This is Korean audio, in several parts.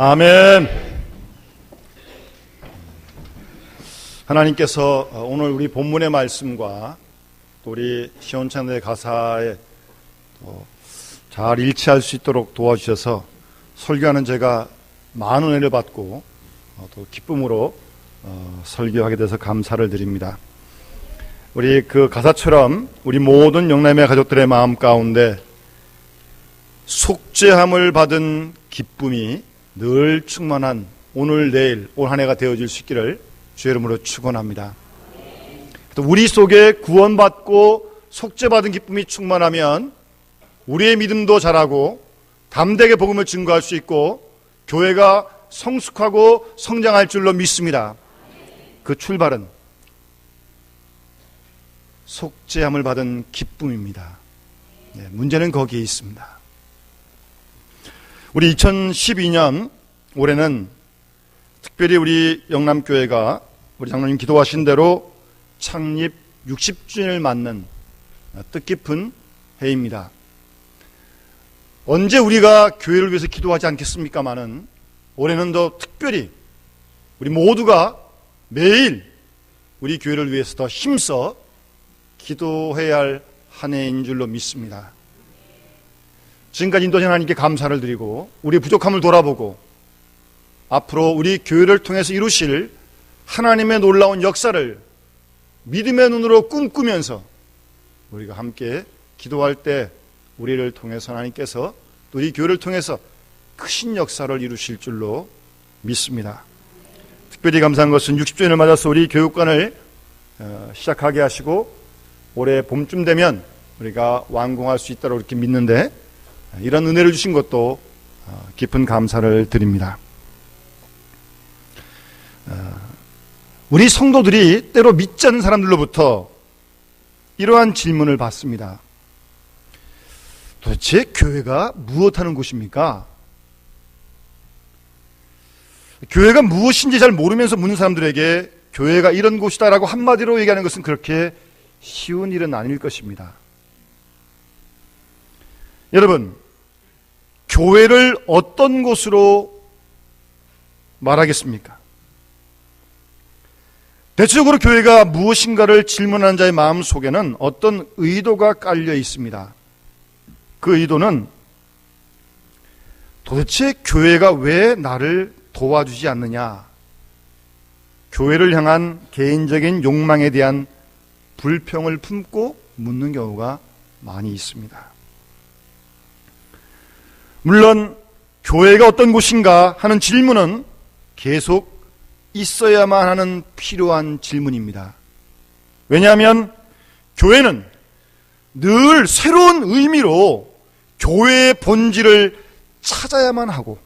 아멘. 하나님께서 오늘 우리 본문의 말씀과 또 우리 시온찬의 가사에 잘 일치할 수 있도록 도와주셔서 설교하는 제가 많은 은혜를 받고 또 기쁨으로 설교하게 돼서 감사를 드립니다. 우리 그 가사처럼 우리 모든 영남의 가족들의 마음 가운데 속죄함을 받은 기쁨이 늘 충만한 오늘 내일 올 한 해가 되어질 수 있기를 주의 이름으로 축원합니다. 또 우리 속에 구원받고 속죄받은 기쁨이 충만하면 우리의 믿음도 자라고 담대하게 복음을 증거할 수 있고 교회가 성숙하고 성장할 줄로 믿습니다. 그 출발은 속죄함을 받은 기쁨입니다. 문제는 거기에 있습니다. 우리 2012년 올해는 특별히 우리 영남교회가 우리 장로님 기도하신 대로 창립 60주년을 맞는 뜻깊은 해입니다. 언제 우리가 교회를 위해서 기도하지 않겠습니까마는 올해는 더 특별히 우리 모두가 매일 우리 교회를 위해서 더 힘써 기도해야 할 한 해인 줄로 믿습니다. 지금까지 인도하신 하나님께 감사를 드리고 우리의 부족함을 돌아보고 앞으로 우리 교회를 통해서 이루실 하나님의 놀라운 역사를 믿음의 눈으로 꿈꾸면서 우리가 함께 기도할 때 우리를 통해서 하나님께서 또 우리 교회를 통해서 크신 역사를 이루실 줄로 믿습니다. 특별히 감사한 것은 60주년을 맞아서 우리 교육관을 시작하게 하시고 올해 봄쯤 되면 우리가 완공할 수 있다고 이렇게 믿는데 이런 은혜를 주신 것도 깊은 감사를 드립니다. 우리 성도들이 때로 믿지 않는 사람들로부터 이러한 질문을 받습니다. 도대체 교회가 무엇하는 곳입니까? 교회가 무엇인지 잘 모르면서 묻는 사람들에게 교회가 이런 곳이다라고 한마디로 얘기하는 것은 그렇게 쉬운 일은 아닐 것입니다. 여러분, 교회를 어떤 곳으로 말하겠습니까? 대체적으로 교회가 무엇인가를 질문하는 자의 마음 속에는 어떤 의도가 깔려 있습니다. 그 의도는 도대체 교회가 왜 나를 도와주지 않느냐? 교회를 향한 개인적인 욕망에 대한 불평을 품고 묻는 경우가 많이 있습니다. 물론 교회가 어떤 곳인가 하는 질문은 계속 있어야만 하는 필요한 질문입니다. 왜냐하면 교회는 늘 새로운 의미로 교회의 본질을 찾아야만 하고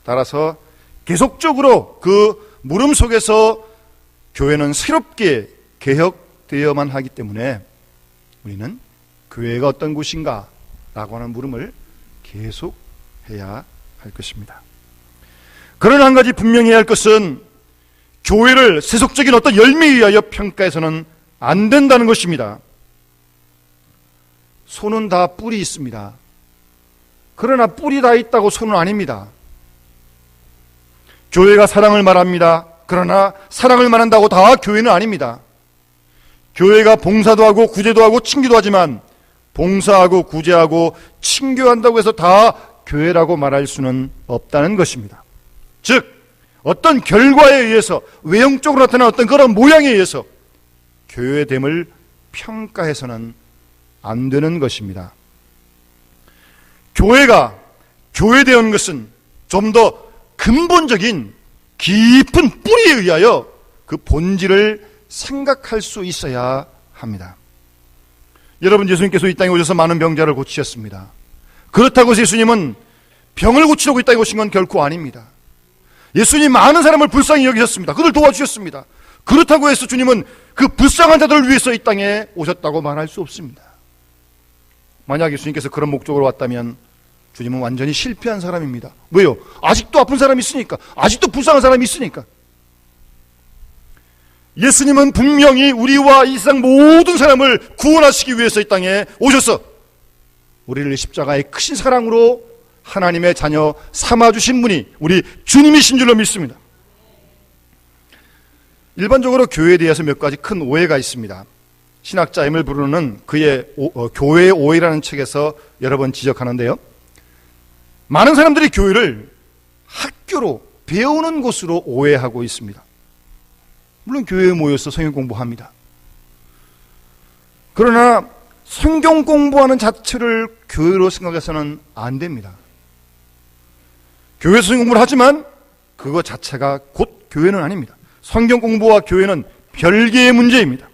따라서 계속적으로 그 물음 속에서 교회는 새롭게 개혁되어야만 하기 때문에 우리는 교회가 어떤 곳인가 라고 하는 물음을 계속 해야 할 것입니다. 그러나 한 가지 분명히 해야 할 것은 교회를 세속적인 어떤 열매에 의하여 평가해서는 안 된다는 것입니다. 손은 다 뿔이 있습니다. 그러나 뿔이 다 있다고 손은 아닙니다. 교회가 사랑을 말합니다. 그러나 사랑을 말한다고 다 교회는 아닙니다. 교회가 봉사도 하고 구제도 하고 친교도 하지만 봉사하고 구제하고 친교한다고 해서 다 교회라고 말할 수는 없다는 것입니다. 즉 어떤 결과에 의해서 외형적으로 나타난 어떤 그런 모양에 의해서 교회됨을 평가해서는 안 되는 것입니다. 교회가 교회되는 것은 좀 더 근본적인 깊은 뿌리에 의하여 그 본질을 생각할 수 있어야 합니다. 여러분, 예수님께서 이 땅에 오셔서 많은 병자를 고치셨습니다. 그렇다고 해서 예수님은 병을 고치려고 이 땅에 오신 건 결코 아닙니다. 예수님 많은 사람을 불쌍히 여기셨습니다. 그들 도와주셨습니다. 그렇다고 해서 주님은 그 불쌍한 자들을 위해서 이 땅에 오셨다고 말할 수 없습니다. 만약 예수님께서 그런 목적으로 왔다면 주님은 완전히 실패한 사람입니다. 왜요? 아직도 아픈 사람이 있으니까. 아직도 불쌍한 사람이 있으니까. 예수님은 분명히 우리와 이 세상 모든 사람을 구원하시기 위해서 이 땅에 오셔서 우리를 십자가의 크신 사랑으로 하나님의 자녀 삼아주신 분이 우리 주님이신 줄로 믿습니다. 일반적으로 교회에 대해서 몇 가지 큰 오해가 있습니다. 신학자 에밀 브루너는 그의 교회의 오해라는 책에서 여러 번 지적하는데요. 많은 사람들이 교회를 학교로 배우는 곳으로 오해하고 있습니다. 물론 교회에 모여서 성경 공부합니다. 그러나 성경 공부하는 자체를 교회로 생각해서는 안 됩니다. 교회에서 성경 공부를 하지만 그거 자체가 곧 교회는 아닙니다. 성경 공부와 교회는 별개의 문제입니다.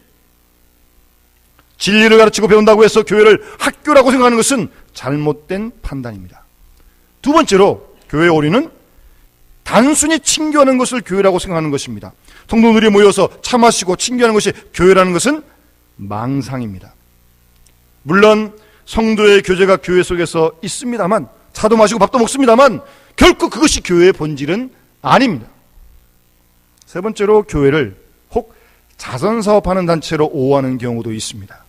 진리를 가르치고 배운다고 해서 교회를 학교라고 생각하는 것은 잘못된 판단입니다. 두 번째로 교회의 오류는 단순히 친교하는 것을 교회라고 생각하는 것입니다. 성도들이 모여서 차 마시고 친교하는 것이 교회라는 것은 망상입니다. 물론 성도의 교제가 교회 속에서 있습니다만, 차도 마시고 밥도 먹습니다만 결코 그것이 교회의 본질은 아닙니다. 세 번째로 교회를 혹 자선사업하는 단체로 오해하는 경우도 있습니다.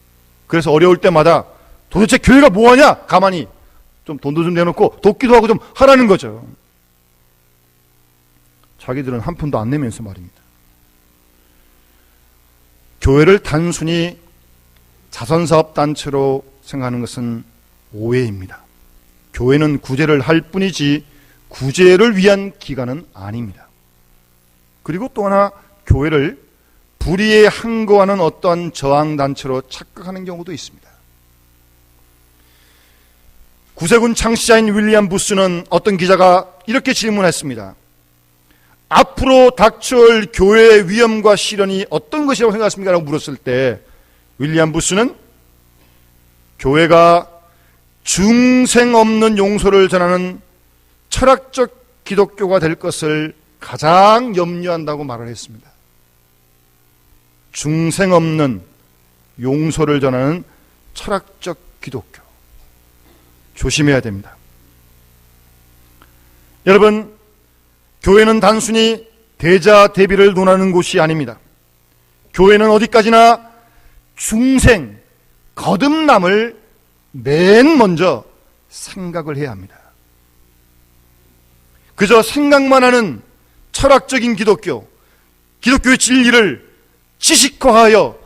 그래서 어려울 때마다 도대체 교회가 뭐하냐? 가만히 좀 돈도 좀 내놓고 돕기도 하고 좀 하라는 거죠. 자기들은 한 푼도 안 내면서 말입니다. 교회를 단순히 자선사업 단체로 생각하는 것은 오해입니다. 교회는 구제를 할 뿐이지 구제를 위한 기관은 아닙니다. 그리고 또 하나, 교회를 불의에 항거하는 어떠한 저항단체로 착각하는 경우도 있습니다. 구세군 창시자인 윌리엄 부스는 어떤 기자가 이렇게 질문했습니다. 앞으로 닥쳐올 교회의 위험과 시련이 어떤 것이라고 생각하십니까? 라고 물었을 때 윌리엄 부스는 교회가 중생 없는 용서를 전하는 철학적 기독교가 될 것을 가장 염려한다고 말을 했습니다. 중생 없는 용서를 전하는 철학적 기독교. 조심해야 됩니다. 여러분, 교회는 단순히 대자 대비를 논하는 곳이 아닙니다. 교회는 어디까지나 중생, 거듭남을 맨 먼저 생각을 해야 합니다. 그저 생각만 하는 철학적인 기독교, 기독교의 진리를 지식화하여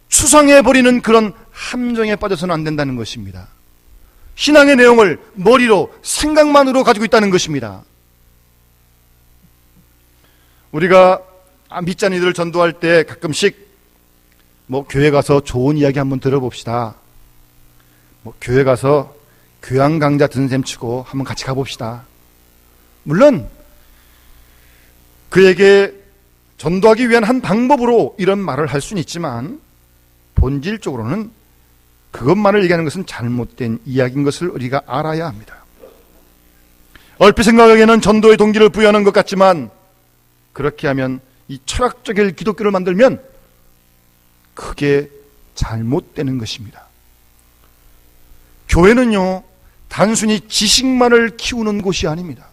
추상해버리는 그런 함정에 빠져서는 안 된다는 것입니다. 신앙의 내용을 머리로, 생각만으로 가지고 있다는 것입니다. 우리가 믿지 않는 이들을 전도할 때 가끔씩 교회 가서 좋은 이야기 한번 들어봅시다. 교회 가서 교양 강좌 듣는 셈 치고 한번 같이 가봅시다. 물론 그에게 전도하기 위한 한 방법으로 이런 말을 할 수는 있지만 본질적으로는 그것만을 얘기하는 것은 잘못된 이야기인 것을 우리가 알아야 합니다. 얼핏 생각하기에는 전도의 동기를 부여하는 것 같지만 그렇게 하면 이 철학적인 기독교를 만들면 크게 잘못되는 것입니다. 교회는요, 단순히 지식만을 키우는 곳이 아닙니다.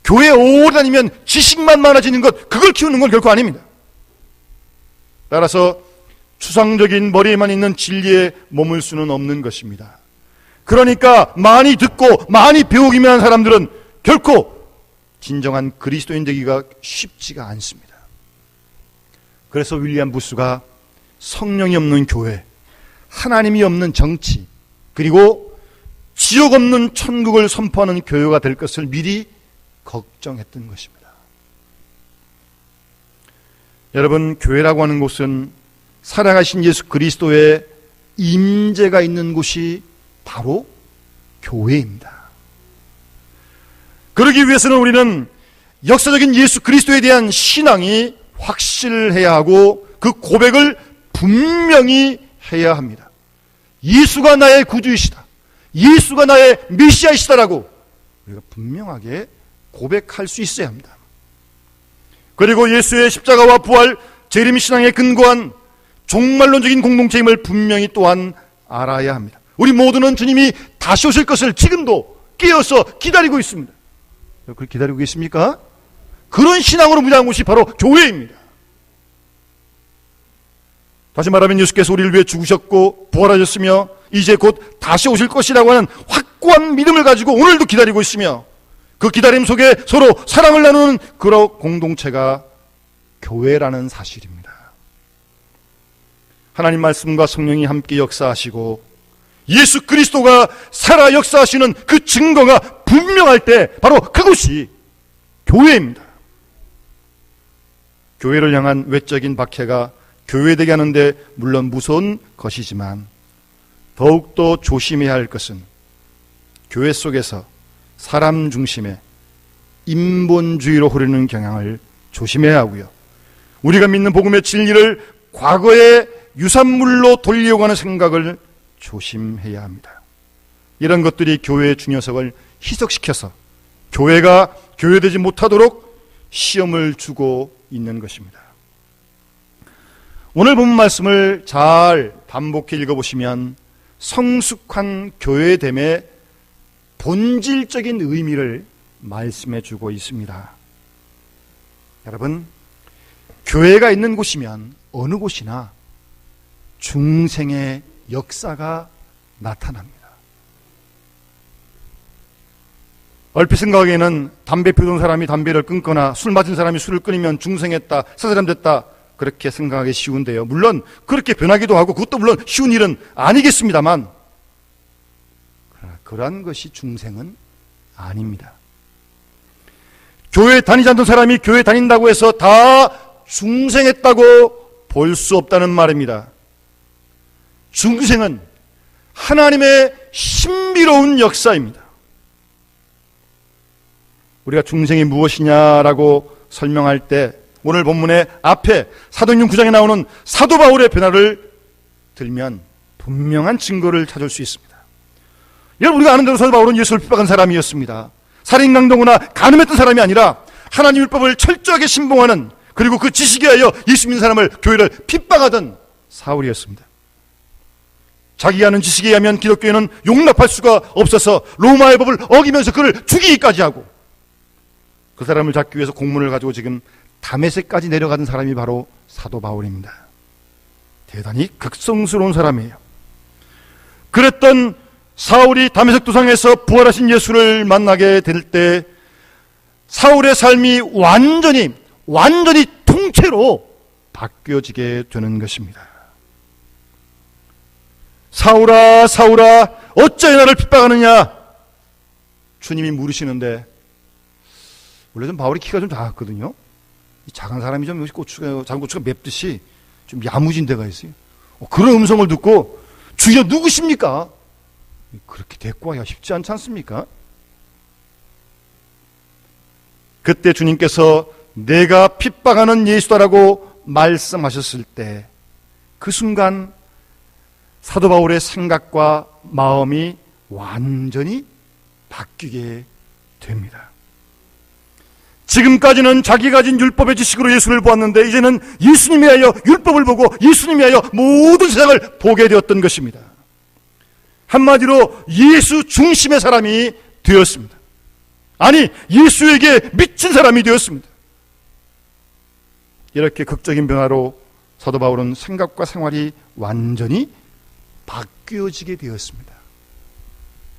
교회에 오래 다니면 지식만 많아지는 것, 그걸 키우는 건 결코 아닙니다. 따라서 추상적인 머리에만 있는 진리에 머물 수는 없는 것입니다. 그러니까 많이 듣고 많이 배우기만 한 사람들은 결코 진정한 그리스도인 되기가 쉽지가 않습니다. 그래서 윌리엄 부스가 성령이 없는 교회, 하나님이 없는 정치, 그리고 지옥 없는 천국을 선포하는 교회가 될 것을 미리 걱정했던 것입니다. 여러분, 교회라고 하는 곳은 살아가신 예수 그리스도의 임재가 있는 곳이 바로 교회입니다. 그러기 위해서는 우리는 역사적인 예수 그리스도에 대한 신앙이 확실해야 하고 그 고백을 분명히 해야 합니다. 예수가 나의 구주이시다, 예수가 나의 메시아이시다라고 우리가 분명하게 고백할 수 있어야 합니다. 그리고 예수의 십자가와 부활, 재림 신앙에 근거한 종말론적인 공동체임을 분명히 또한 알아야 합니다. 우리 모두는 주님이 다시 오실 것을 지금도 깨어서 기다리고 있습니다. 그걸 기다리고 계십니까? 그런 신앙으로 무장한 곳이 바로 교회입니다. 다시 말하면 예수께서 우리를 위해 죽으셨고 부활하셨으며 이제 곧 다시 오실 것이라고 하는 확고한 믿음을 가지고 오늘도 기다리고 있으며 그 기다림 속에 서로 사랑을 나누는 그런 공동체가 교회라는 사실입니다. 하나님 말씀과 성령이 함께 역사하시고 예수 그리스도가 살아 역사하시는 그 증거가 분명할 때 바로 그것이 교회입니다. 교회를 향한 외적인 박해가 교회되게 하는데 물론 무서운 것이지만 더욱더 조심해야 할 것은 교회 속에서 사람 중심의 인본주의로 흐르는 경향을 조심해야 하고요. 우리가 믿는 복음의 진리를 과거의 유산물로 돌리려고 하는 생각을 조심해야 합니다. 이런 것들이 교회의 중요성을 희석시켜서 교회가 교회되지 못하도록 시험을 주고 있는 것입니다. 오늘 본 말씀을 잘 반복해 읽어보시면 성숙한 교회됨의 본질적인 의미를 말씀해 주고 있습니다. 여러분, 교회가 있는 곳이면 어느 곳이나 중생의 역사가 나타납니다. 얼핏 생각하기에는 담배 피우던 사람이 담배를 끊거나 술 마신 사람이 술을 끊으면 중생했다, 새 사람 됐다, 그렇게 생각하기 쉬운데요. 물론 그렇게 변하기도 하고 그것도 물론 쉬운 일은 아니겠습니다만 그러한 것이 중생은 아닙니다. 교회 다니지 않던 사람이 교회 다닌다고 해서 다 중생했다고 볼 수 없다는 말입니다. 중생은 하나님의 신비로운 역사입니다. 우리가 중생이 무엇이냐라고 설명할 때 오늘 본문의 앞에 사도행전 9장에 나오는 사도 바울의 변화를 들면 분명한 증거를 찾을 수 있습니다. 여러분, 우리가 아는 대로 사도 바울은 예수를 핍박한 사람이었습니다. 살인 강도거나 간음했던 사람이 아니라 하나님 율법을 철저하게 신봉하는, 그리고 그 지식에 하여 예수 믿는 사람을, 교회를 핍박하던 사울이었습니다. 자기가 아는 지식에 의하면 기독교인은 용납할 수가 없어서 로마의 법을 어기면서 그를 죽이기까지 하고, 그 사람을 잡기 위해서 공문을 가지고 지금 다메섹까지 내려가던 사람이 바로 사도 바울입니다. 대단히 극성스러운 사람이에요. 그랬던 사울이 다메섹 도상에서 부활하신 예수를 만나게 될 때 사울의 삶이 완전히 통째로 바뀌어지게 되는 것입니다. 사울아, 사울아, 어찌하여 나를 핍박하느냐? 주님이 물으시는데, 원래 좀 바울이 키가 좀 작았거든요. 작은 사람이 좀 작은 고추가 맵듯이 좀 야무진 데가 있어요. 그런 음성을 듣고 주여 누구십니까? 그렇게 대꾸하기가 쉽지 않지 않습니까? 그때 주님께서 내가 핍박하는 예수다라고 말씀하셨을 때 그 순간 사도 바울의 생각과 마음이 완전히 바뀌게 됩니다. 지금까지는 자기가 가진 율법의 지식으로 예수를 보았는데 이제는 예수님이 하여 율법을 보고 예수님이 하여 모든 세상을 보게 되었던 것입니다. 한마디로 예수 중심의 사람이 되었습니다. 아니, 예수에게 미친 사람이 되었습니다. 이렇게 극적인 변화로 사도 바울은 생각과 생활이 완전히 바뀌어지게 되었습니다.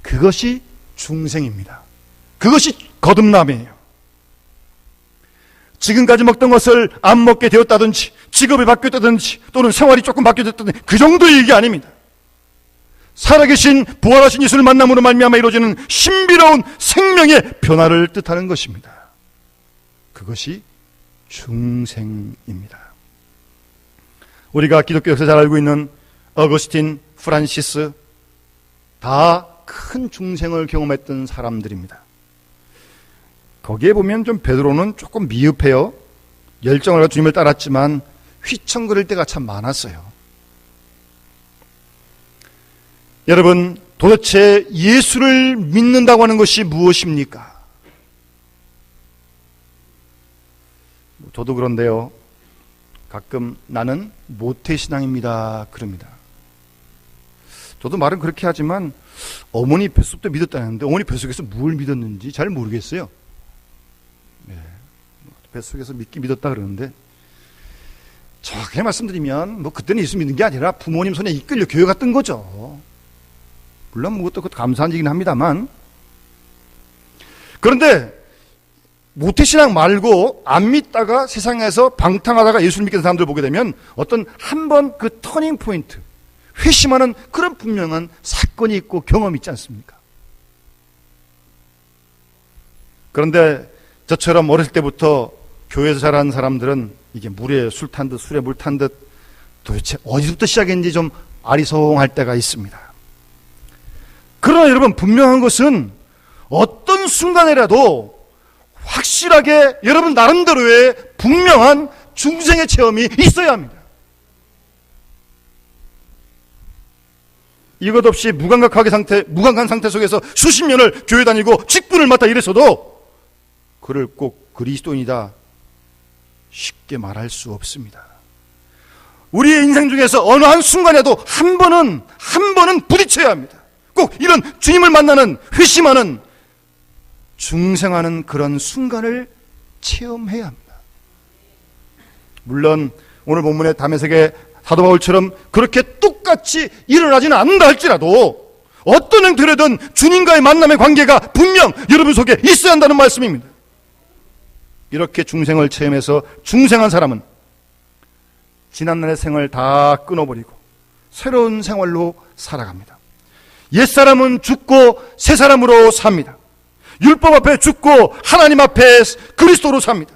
그것이 중생입니다. 그것이 거듭남이에요. 지금까지 먹던 것을 안 먹게 되었다든지 직업이 바뀌었다든지 또는 생활이 조금 바뀌었다든지 그 정도의 얘기 아닙니다. 살아계신 부활하신 예수를 만남으로 말미암아 이루어지는 신비로운 생명의 변화를 뜻하는 것입니다. 그것이 중생입니다. 우리가 기독교 역사 잘 알고 있는 어거스틴, 프란시스, 다 큰 중생을 경험했던 사람들입니다. 거기에 보면 좀 베드로는 조금 미흡해요. 열정을 가지고 주님을 따랐지만 휘청거릴 때가 참 많았어요. 여러분, 도대체 예수를 믿는다고 하는 것이 무엇입니까? 저도 그런데요, 가끔 나는 모태신앙입니다 그럽니다. 저도 말은 그렇게 하지만 어머니 뱃속도 믿었다는데 어머니 뱃속에서 뭘 믿었는지 잘 모르겠어요. 뱃속에서 믿었다 그러는데, 정확하게 말씀드리면 그때는 예수 믿는 게 아니라 부모님 손에 이끌려 교회 갔던 거죠. 물론 그것도 감사한 얘기는 합니다만, 그런데 모태신앙 말고 안 믿다가 세상에서 방탕하다가 예수를 믿게 된 사람들 보게 되면 어떤 한 번 그 터닝 포인트, 회심하는 그런 분명한 사건이 있고 경험이 있지 않습니까? 그런데 저처럼 어렸을 때부터 교회에서 자란 사람들은 이게 물에 술 탄 듯 술에 물 탄 듯 도대체 어디서부터 시작했는지 좀 아리송할 때가 있습니다. 그러나 여러분, 분명한 것은 어떤 순간이라도 확실하게 여러분 나름대로의 분명한 중생의 체험이 있어야 합니다. 이것 없이 무감각한 상태 속에서 수십 년을 교회 다니고 직분을 맡아 이래서도 그를 꼭 그리스도인이다 쉽게 말할 수 없습니다. 우리의 인생 중에서 어느 한 순간에도 한 번은 부딪혀야 합니다. 꼭 이런 주님을 만나는, 회심하는, 중생하는 그런 순간을 체험해야 합니다. 물론 오늘 본문의 다메섹의 사도 바울처럼 그렇게 똑같이 일어나지는 않는다 할지라도 어떤 형태로든 주님과의 만남의 관계가 분명 여러분 속에 있어야 한다는 말씀입니다. 이렇게 중생을 체험해서 중생한 사람은 지난날의 생을 다 끊어버리고 새로운 생활로 살아갑니다. 옛사람은 죽고 새 사람으로 삽니다. 율법 앞에 죽고 하나님 앞에 그리스도로 삽니다.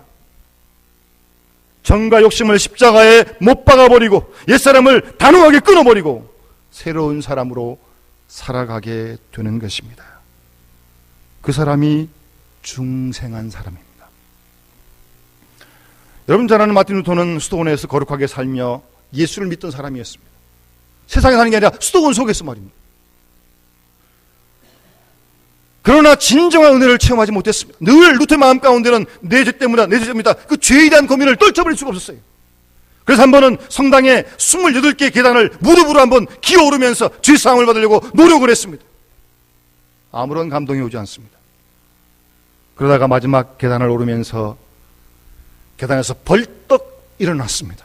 정과 욕심을 십자가에 못 박아버리고 옛사람을 단호하게 끊어버리고 새로운 사람으로 살아가게 되는 것입니다. 그 사람이 중생한 사람입니다. 여러분 잘 아는 마틴 루터는 수도원에서 거룩하게 살며 예수를 믿던 사람이었습니다. 세상에 사는 게 아니라 수도원 속에서 말입니다. 그러나 진정한 은혜를 체험하지 못했습니다. 늘 루터의 마음 가운데는 내 죄 때문이다. 그 죄에 대한 고민을 떨쳐버릴 수가 없었어요. 그래서 한 번은 성당에 28개의 계단을 무릎으로 한번 기어오르면서 죄사함을 받으려고 노력을 했습니다. 아무런 감동이 오지 않습니다. 그러다가 마지막 계단을 오르면서 계단에서 벌떡 일어났습니다.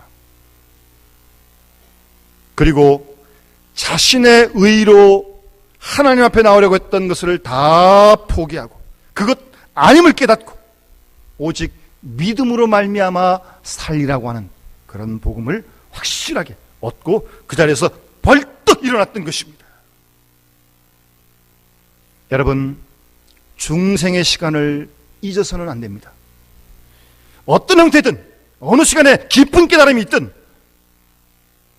그리고 자신의 의로 하나님 앞에 나오려고 했던 것을 다 포기하고 그것 아님을 깨닫고 오직 믿음으로 말미암아 살리라고 하는 그런 복음을 확실하게 얻고 그 자리에서 벌떡 일어났던 것입니다. 여러분, 중생의 시간을 잊어서는 안 됩니다. 어떤 형태든 어느 시간에 깊은 깨달음이 있든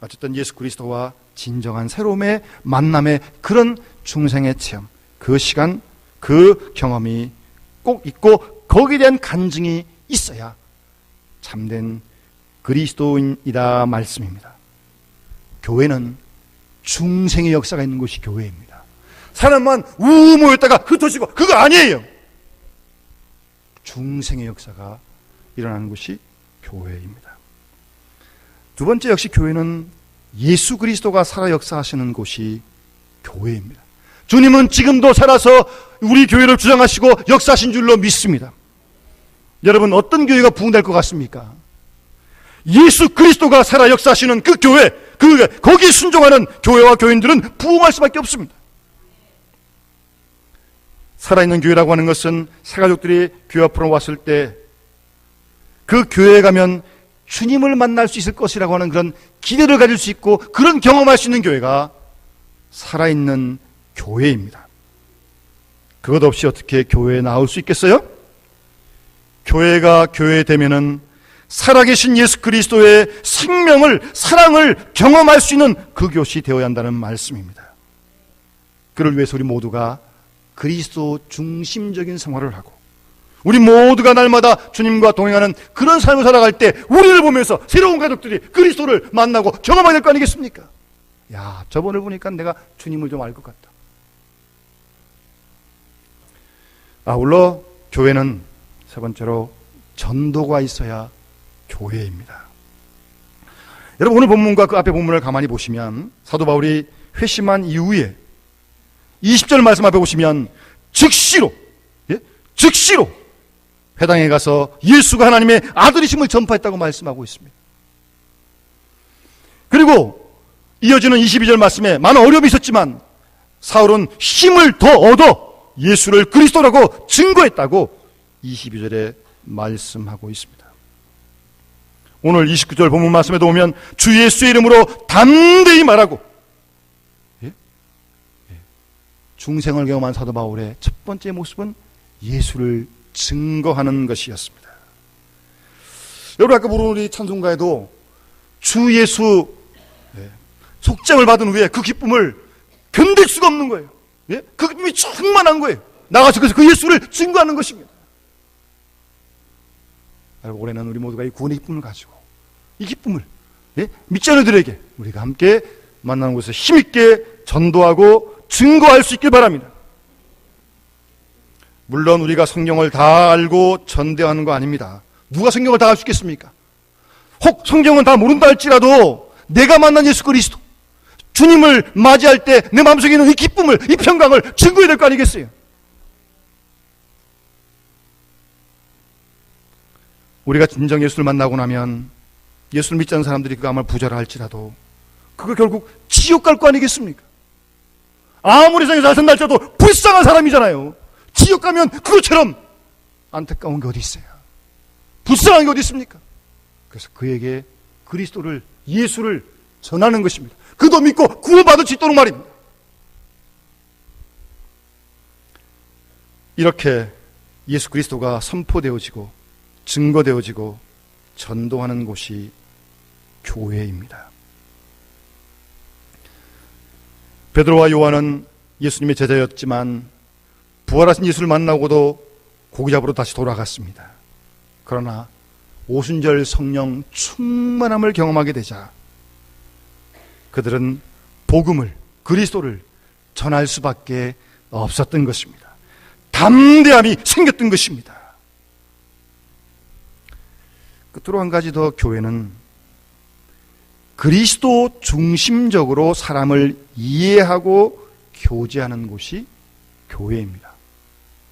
어쨌든 예수 그리스도와 진정한 새로움의 만남의 그런 중생의 체험, 그 시간, 그 경험이 꼭 있고 거기에 대한 간증이 있어야 참된 그리스도인이다 말씀입니다. 교회는 중생의 역사가 있는 곳이 교회입니다. 사람만 우 모였다가 흩어지고 그거 아니에요. 중생의 역사가 일어나는 곳이 교회입니다. 두 번째, 역시 교회는 예수 그리스도가 살아 역사하시는 곳이 교회입니다. 주님은 지금도 살아서 우리 교회를 주장하시고 역사하신 줄로 믿습니다. 여러분, 어떤 교회가 부흥될 것 같습니까? 예수 그리스도가 살아 역사하시는 그 교회, 거기에 순종하는 교회와 교인들은 부흥할 수밖에 없습니다. 살아있는 교회라고 하는 것은 새가족들이 교회 앞으로 왔을 때 그 교회에 가면 주님을 만날 수 있을 것이라고 하는 그런 기대를 가질 수 있고 그런 경험할 수 있는 교회가 살아있는 교회입니다. 그것 없이 어떻게 교회에 나올 수 있겠어요? 교회가 교회되면은 살아계신 예수 그리스도의 생명을, 사랑을 경험할 수 있는 그 곳이 되어야 한다는 말씀입니다. 그를 위해서 우리 모두가 그리스도 중심적인 생활을 하고 우리 모두가 날마다 주님과 동행하는 그런 삶을 살아갈 때 우리를 보면서 새로운 가족들이 그리스도를 만나고 경험하게 될 거 아니겠습니까? 야, 저번을 보니까 내가 주님을 좀 알 것 같다. 아울러 교회는 세 번째로 전도가 있어야 교회입니다. 여러분, 오늘 본문과 그 앞에 본문을 가만히 보시면 사도 바울이 회심한 이후에 20절 말씀 앞에 보시면 즉시로 회당에 가서 예수가 하나님의 아들이심을 전파했다고 말씀하고 있습니다. 그리고 이어지는 22절 말씀에 많은 어려움이 있었지만 사울은 힘을 더 얻어 예수를 그리스도라고 증거했다고 22절에 말씀하고 있습니다. 오늘 29절 본문 말씀에도 보면 주 예수의 이름으로 담대히 말하고, 중생을 경험한 사도 바울의 첫 번째 모습은 예수를 증거하는 것이었습니다. 여러분, 아까 부른 우리 찬송가에도 주 예수 속죄를 받은 후에 그 기쁨을 견딜 수가 없는 거예요. 그 기쁨이 충만한 거예요. 나가서 그래서 그 예수를 증거하는 것입니다. 올해는 우리 모두가 이 구원의 기쁨을 가지고 이 기쁨을 믿지 않는 이들에게 우리가 함께 만나는 곳에서 힘있게 전도하고 증거할 수 있길 바랍니다. 물론 우리가 성경을 다 알고 전대하는 거 아닙니다. 누가 성경을 다 알 수 있겠습니까? 혹 성경은 다 모른다 할지라도 내가 만난 예수 그리스도, 주님을 맞이할 때 내 마음속에 있는 이 기쁨을, 이 평강을 증거해야 될 거 아니겠어요? 우리가 진정 예수를 만나고 나면 예수를 믿지 않는 사람들이 그 아무리 부자라 할지라도 그거 결국 지옥 갈 거 아니겠습니까? 아무리 세상에 잘 산다 할지라도 불쌍한 사람이잖아요. 지옥 가면 그것처럼 안타까운 게 어디 있어요? 불쌍한 게 어디 있습니까? 그래서 그에게 그리스도를, 예수를 전하는 것입니다. 그도 믿고 구원받을 수 있도록 말입니다. 이렇게 예수 그리스도가 선포되어지고 증거되어지고 전도하는 곳이 교회입니다. 베드로와 요한은 예수님의 제자였지만 부활하신 예수를 만나고도 고기 잡으러 다시 돌아갔습니다. 그러나 오순절 성령 충만함을 경험하게 되자 그들은 복음을, 그리스도를 전할 수밖에 없었던 것입니다. 담대함이 생겼던 것입니다. 끝으로 한 가지 더, 교회는 그리스도 중심적으로 사람을 이해하고 교제하는 곳이 교회입니다.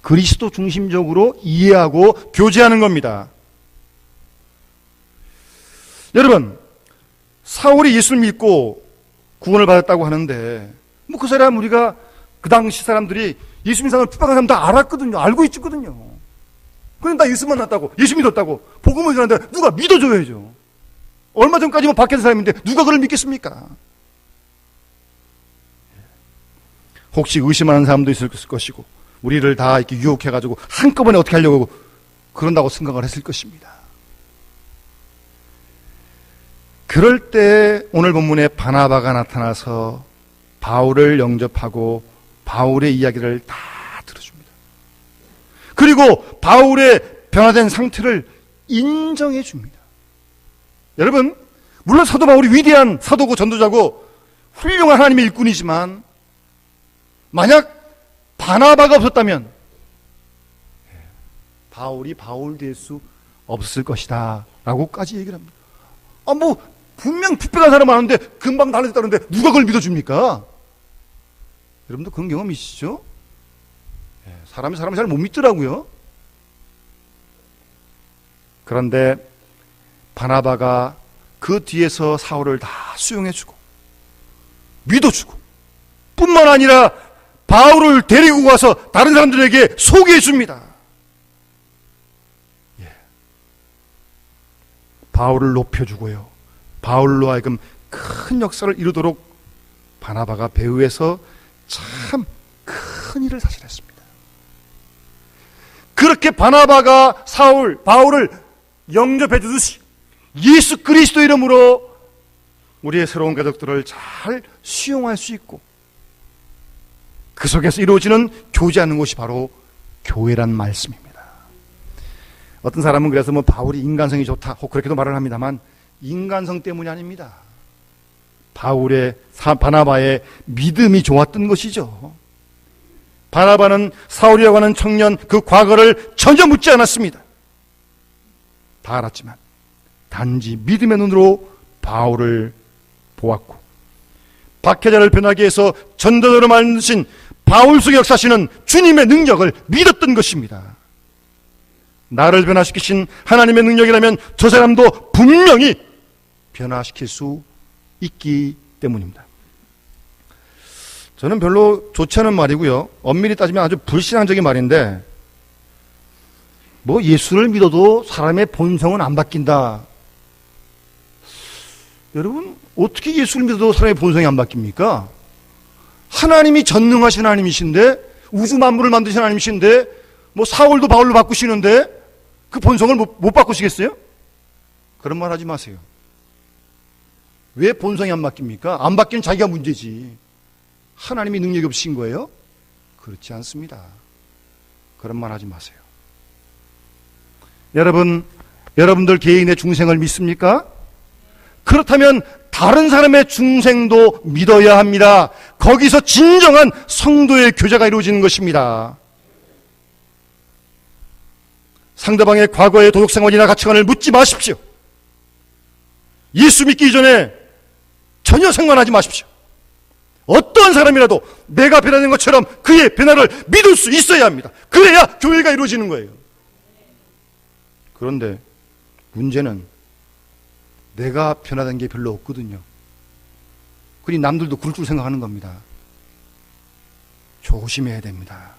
그리스도 중심적으로 이해하고 교제하는 겁니다. 여러분, 사울이 예수를 믿고 구원을 받았다고 하는데 뭐 그 사람, 우리가 그 당시 사람들이 예수 믿는 사람을 핍박하는 사람 다 알았거든요. 알고 있었거든요. 그런데 나 예수 만났다고, 예수 믿었다고 복음을 전하는데 누가 믿어줘야죠. 얼마 전까지만 박해한 사람인데 누가 그걸 믿겠습니까? 혹시 의심하는 사람도 있을 것이고 우리를 다 이렇게 유혹해가지고 한꺼번에 어떻게 하려고 그런다고 생각을 했을 것입니다. 그럴 때 오늘 본문에 바나바가 나타나서 바울을 영접하고 바울의 이야기를 다 들어줍니다. 그리고 바울의 변화된 상태를 인정해 줍니다. 여러분, 물론 사도 바울이 위대한 사도고 전도자고 훌륭한 하나님의 일꾼이지만 만약 바나바가 없었다면 바울이 바울 될 수 없을 것이다 라고까지 얘기를 합니다. 분명 핍박한 사람 많은데 금방 달라졌다는데 누가 그걸 믿어줍니까? 여러분도 그런 경험 있으시죠? 사람이 잘 못 믿더라고요. 그런데 바나바가 그 뒤에서 사울을 다 수용해주고 믿어주고 뿐만 아니라 바울을 데리고 가서 다른 사람들에게 소개해줍니다. 바울을 높여주고요, 바울로 하여금 큰 역사를 이루도록 바나바가 배후에서 참 큰 일을 사실했습니다. 그렇게 바나바가 바울을 영접해 주듯이 예수 그리스도 이름으로 우리의 새로운 가족들을 잘 수용할 수 있고 그 속에서 이루어지는 교제하는 것이 바로 교회란 말씀입니다. 어떤 사람은 그래서 바울이 인간성이 좋다 혹 그렇게도 말을 합니다만 인간성 때문이 아닙니다. 바나바의 믿음이 좋았던 것이죠. 바나바는 사울이라고 하는 청년 그 과거를 전혀 묻지 않았습니다. 다 알았지만 단지 믿음의 눈으로 바울을 보았고 박해자를 변하게 해서 전도자로 만드신 바울 속에 역사하시는 주님의 능력을 믿었던 것입니다. 나를 변화시키신 하나님의 능력이라면 저 사람도 분명히 변화시킬 수 있기 때문입니다. 저는 별로 좋지 않은 말이고요. 엄밀히 따지면 아주 불신앙적인 말인데, 뭐 예수를 믿어도 사람의 본성은 안 바뀐다. 여러분, 어떻게 예수를 믿어도 사람의 본성이 안 바뀝니까? 하나님이 전능하신 하나님이신데, 우주 만물을 만드신 하나님이신데, 뭐 사울도 바울로 바꾸시는데 그 본성을 못 바꾸시겠어요? 그런 말 하지 마세요. 왜 본성이 안 바뀝니까? 안 바뀌는 자기가 문제지. 하나님이 능력이 없으신 거예요? 그렇지 않습니다. 그런 말 하지 마세요. 여러분들 개인의 중생을 믿습니까? 그렇다면 다른 사람의 중생도 믿어야 합니다. 거기서 진정한 성도의 교제가 이루어지는 것입니다. 상대방의 과거의 도덕생활이나 가치관을 묻지 마십시오. 예수 믿기 이전에 전혀 생각하지 마십시오. 어떤 사람이라도 내가 변화된 것처럼 그의 변화를 믿을 수 있어야 합니다. 그래야 교회가 이루어지는 거예요. 그런데 문제는 내가 변화된 게 별로 없거든요. 그러니 남들도 그럴 줄 생각하는 겁니다. 조심해야 됩니다.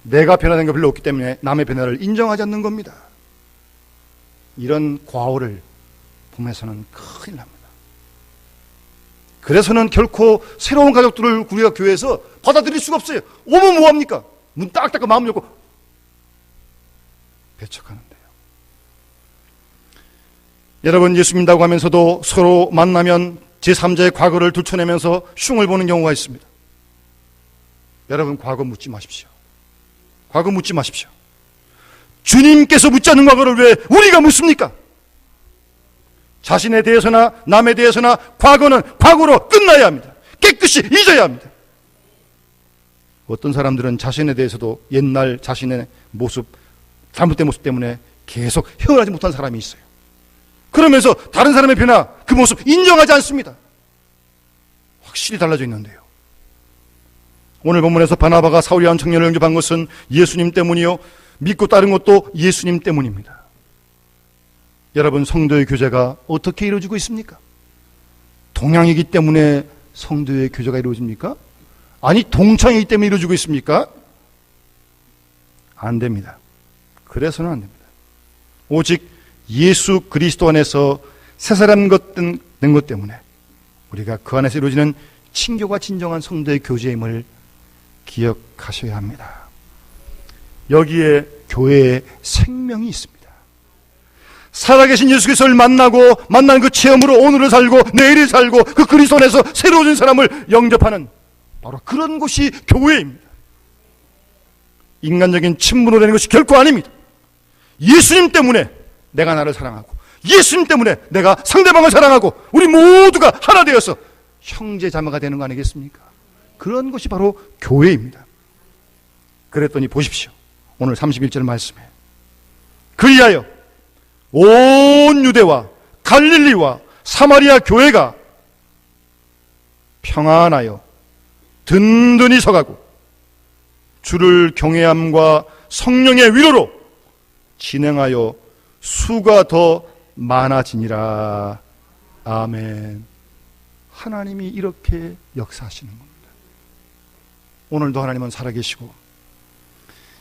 내가 변화된 게 별로 없기 때문에 남의 변화를 인정하지 않는 겁니다. 이런 과오를 보면서는 큰일 납니다. 그래서는 결코 새로운 가족들을 우리가 교회에서 받아들일 수가 없어요. 오면 뭐합니까? 문 딱 닫고 마음 열고 배척하는데요. 여러분, 예수 믿는다고 하면서도 서로 만나면 제3자의 과거를 들춰내면서 흉을 보는 경우가 있습니다. 여러분, 과거 묻지 마십시오. 과거 묻지 마십시오. 주님께서 묻지 않는 과거를 왜 우리가 묻습니까? 자신에 대해서나 남에 대해서나 과거는 과거로 끝나야 합니다. 깨끗이 잊어야 합니다. 어떤 사람들은 자신에 대해서도 옛날 자신의 모습, 잘못된 모습 때문에 계속 헤어나지 못한 사람이 있어요. 그러면서 다른 사람의 변화, 그 모습 인정하지 않습니다. 확실히 달라져 있는데요. 오늘 본문에서 바나바가 사울이라는 청년을 영접한 것은 예수님 때문이요, 믿고 따른 것도 예수님 때문입니다. 여러분, 성도의 교제가 어떻게 이루어지고 있습니까? 동양이기 때문에 성도의 교제가 이루어집니까? 아니, 동창이기 때문에 이루어지고 있습니까? 안 됩니다. 그래서는 안 됩니다. 오직 예수 그리스도 안에서 새 사람 된 것 때문에 우리가 그 안에서 이루어지는 친교가 진정한 성도의 교제임을 기억하셔야 합니다. 여기에 교회의 생명이 있습니다. 살아계신 예수 그리스도를 만난 그 체험으로 오늘을 살고 내일을 살고 그 그리스도 안에서 새로워진 사람을 영접하는 바로 그런 곳이 교회입니다. 인간적인 친분으로 되는 것이 결코 아닙니다. 예수님 때문에 내가 나를 사랑하고, 예수님 때문에 내가 상대방을 사랑하고, 우리 모두가 하나 되어서 형제 자매가 되는 거 아니겠습니까? 그런 것이 바로 교회입니다. 그랬더니 보십시오. 오늘 31절 말씀에 그리하여 온 유대와 갈릴리와 사마리아 교회가 평안하여 든든히 서가고 주를 경외함과 성령의 위로로 진행하여 수가 더 많아지니라. 아멘. 하나님이 이렇게 역사하시는 겁니다. 오늘도 하나님은 살아계시고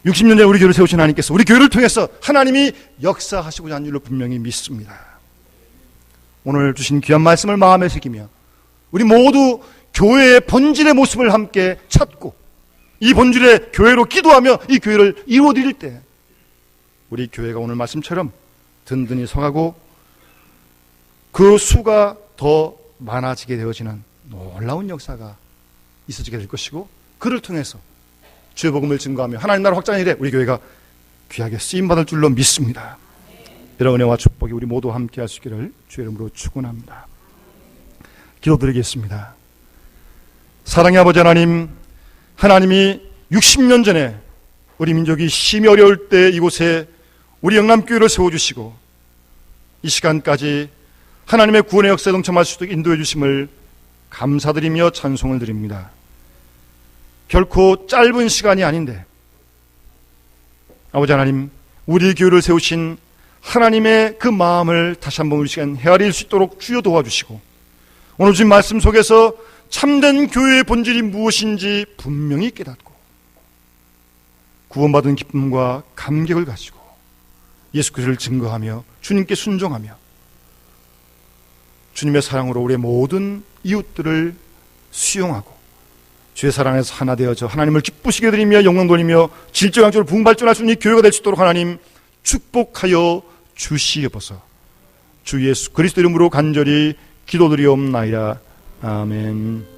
60년 전에 우리 교회를 세우신 하나님께서 우리 교회를 통해서 하나님이 역사하시고자 하는 줄로 분명히 믿습니다. 오늘 주신 귀한 말씀을 마음에 새기며 우리 모두 교회의 본질의 모습을 함께 찾고 이 본질의 교회로 기도하며 이 교회를 이루어드릴 때 우리 교회가 오늘 말씀처럼 든든히 서가고 그 수가 더 많아지게 되어지는 놀라운 역사가 있어지게 될 것이고, 그를 통해서 주의 복음을 증거하며 하나님 나라 확장의 일에 우리 교회가 귀하게 쓰임받을 줄로 믿습니다. 이런 은혜와 축복이 우리 모두 함께 할 수 있기를 주의 이름으로 축원합니다. 기도드리겠습니다. 사랑의 아버지 하나님, 하나님이 60년 전에 우리 민족이 심히 어려울 때 이곳에 우리 영남교회를 세워주시고 이 시간까지 하나님의 구원의 역사에 동참할 수 있도록 인도해 주심을 감사드리며 찬송을 드립니다. 결코 짧은 시간이 아닌데 아버지 하나님, 우리 교회를 세우신 하나님의 그 마음을 다시 한번 우리 시간 헤아릴 수 있도록 주여 도와주시고 오늘 주신 말씀 속에서 참된 교회의 본질이 무엇인지 분명히 깨닫고 구원받은 기쁨과 감격을 가지고 예수 그리스도를 증거하며 주님께 순종하며 주님의 사랑으로 우리의 모든 이웃들을 수용하고 주의 사랑에서 하나 되어져 하나님을 기쁘시게 드리며 영광 돌리며 질적양적으로 부흥발전할 수 있는 교회가 될 수 있도록 하나님 축복하여 주시옵소서. 주 예수 그리스도 이름으로 간절히 기도드리옵나이다. 아멘.